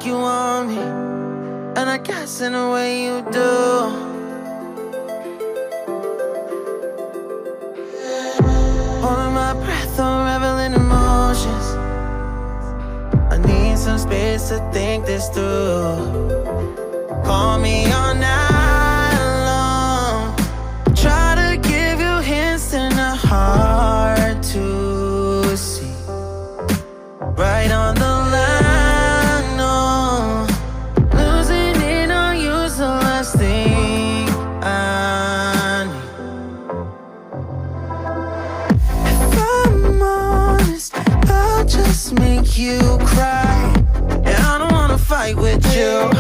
like you want me, and I guess in a way you do. Holding my breath, unraveling emotions. I need some space to think this through. Call me all night long. Try to give you hints and a heart to see. Right on the line, no. Losing it on you's the last thing I need. If I'm honest, I'll just make you cry. And I don't wanna fight with you.